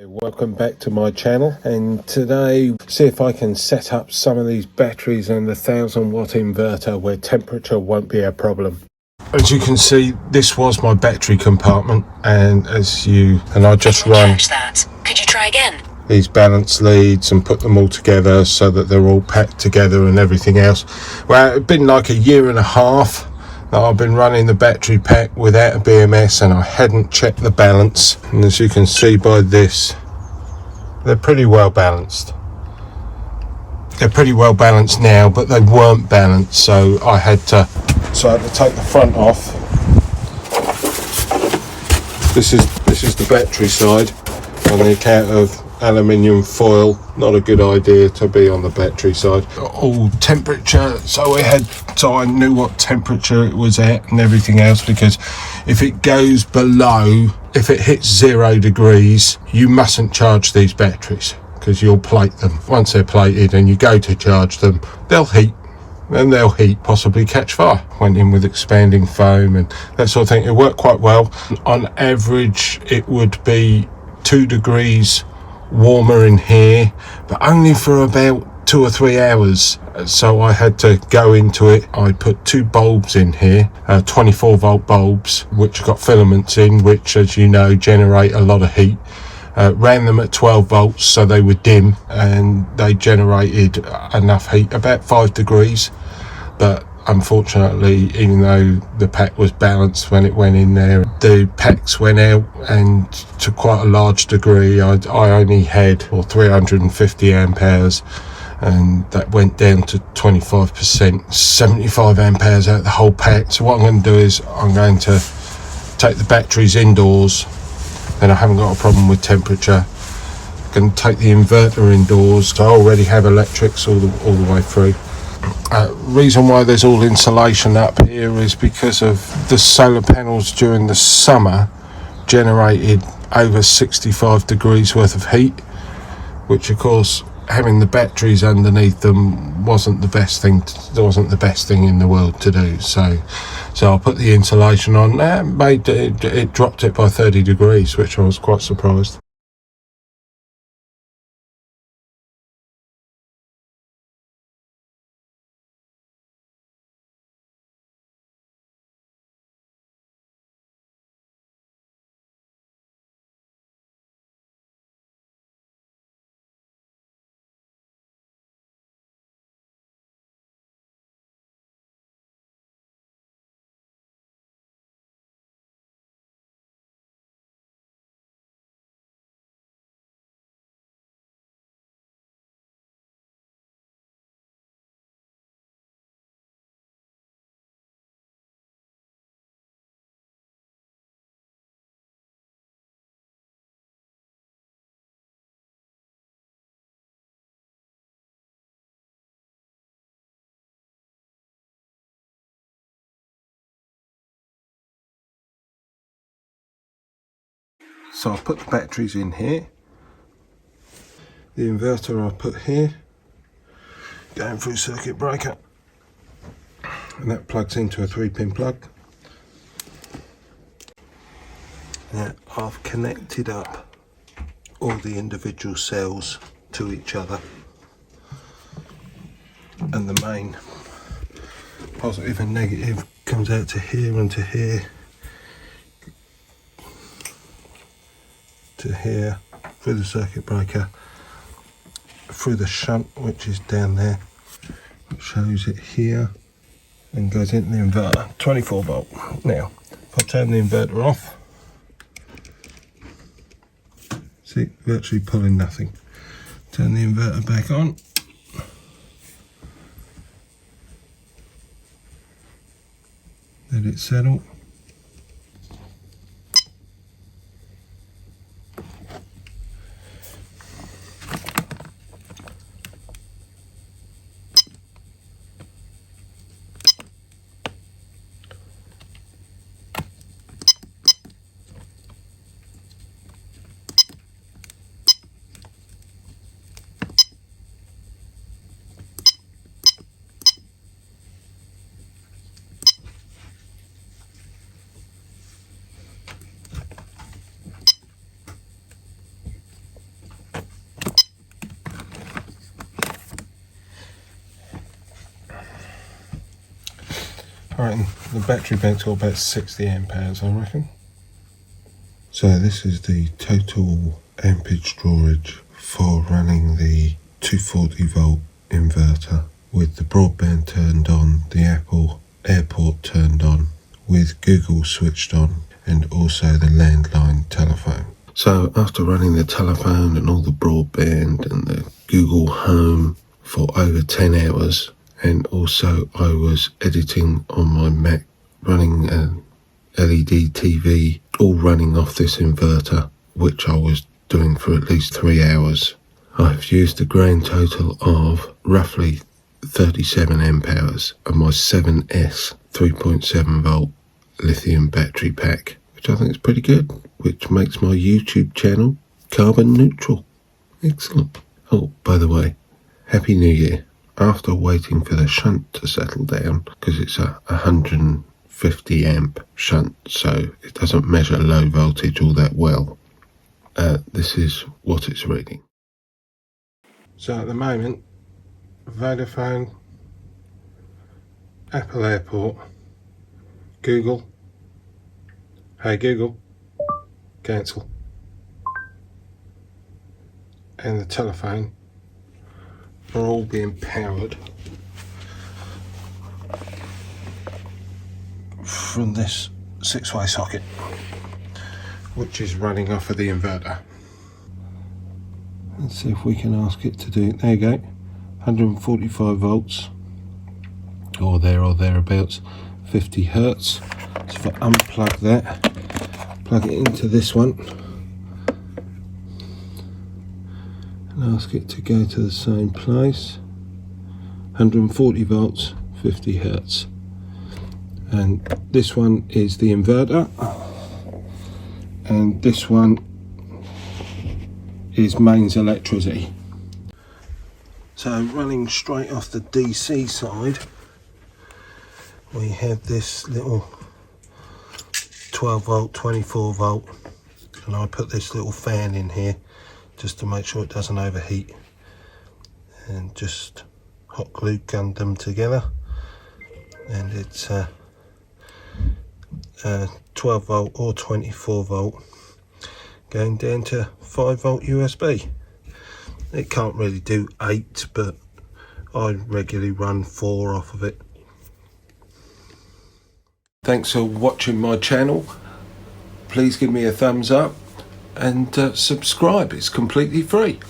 Welcome back to my channel, and today see if I can set up some of these batteries and the 1000-watt inverter where temperature won't be a problem. As you can see, this was my battery compartment, and I just run that. Could you try again? These balance leads and put them all together so that they're all packed together and everything else. Well, it's been like a year and a half that I've been running the battery pack without a BMS, and I hadn't checked the balance. And as you can see by this, they're pretty well balanced. They're pretty well balanced now, but they weren't balanced, so I had to take the front off. This is the battery side on the account of aluminium foil. Not a good idea to be on the battery side. All temperature, so I knew what temperature it was at and everything else, because if it goes below, if it hits 0 degrees, you mustn't charge these batteries, because you'll plate them. Once they're plated and you go to charge them, they'll heat, and they'll possibly catch fire. Went in with expanding foam and that sort of thing. It worked quite well. On average, it would be 2 degrees warmer in here, but only for about 2 or 3 hours. So I had to go into it. I put 2 bulbs in here, 24 volt bulbs, which got filaments in, which, as you know, generate a lot of heat. Ran them at 12 volts so they were dim, and they generated enough heat, about 5 degrees. But unfortunately, even though the pack was balanced when it went in there, the packs went out, and to quite a large degree I only had 350 amp hours, and that went down to 25%, 75 amp hours out of the whole pack. So what I'm going to do is I'm going to take the batteries indoors, and I haven't got a problem with temperature. I'm going to take the inverter indoors, so I already have electrics all the way through. Reason why there's all insulation up here is because of the solar panels during the summer generated over 65 degrees worth of heat, which of course, having the batteries underneath them wasn't the best thing in the world to do. So I put the insulation on. It dropped it by 30 degrees, which I was quite surprised. So I'll put the batteries in here. The inverter I'll put here, going through circuit breaker, and that plugs into a 3-pin plug. Now I've connected up all the individual cells to each other, and the main positive and negative comes out to here and to here, to here, through the circuit breaker, through the shunt, which is down there, which shows it here, and goes into the inverter, 24 volt. Now, if I turn the inverter off, see, virtually pulling nothing. Turn the inverter back on. Let it settle. I reckon the battery bank's got about 60 amp hours, I reckon. So this is the total ampage storage for running the 240 volt inverter with the broadband turned on, the Apple AirPort turned on, with Google switched on, and also the landline telephone. So after running the telephone and all the broadband and the Google Home for over 10 hours, and also I was editing on my Mac, running an LED TV, all running off this inverter, which I was doing for at least 3 hours. I've used a grand total of roughly 37 amp hours of my 7S 3.7 volt lithium battery pack, which I think is pretty good, which makes my YouTube channel carbon neutral. Excellent. Oh, by the way, Happy New Year. After waiting for the shunt to settle down, because it's a 150 amp shunt, so it doesn't measure low voltage all that well, this is what it's reading. So at the moment, Vodafone, Apple AirPort, Google, hey Google, cancel, and the telephone are all being powered from this 6-way socket, which is running off of the inverter. Let's see if we can ask it to do it. There you go, 145 volts, or there or thereabouts, 50 hertz. So if I unplug that, plug it into this one, and ask it to go to the same place, 140 volts, 50 hertz. And this one is the inverter, and this one is mains electricity. So running straight off the DC side, we have this little 12 volt, 24 volt, and I put this little fan in here just to make sure it doesn't overheat, and just hot glue gunned them together, and it's 12 volt or 24 volt going down to 5 volt USB. It can't really do 8, but I regularly run 4 off of it. Thanks for watching my channel. Please give me a thumbs up and subscribe. It's completely free.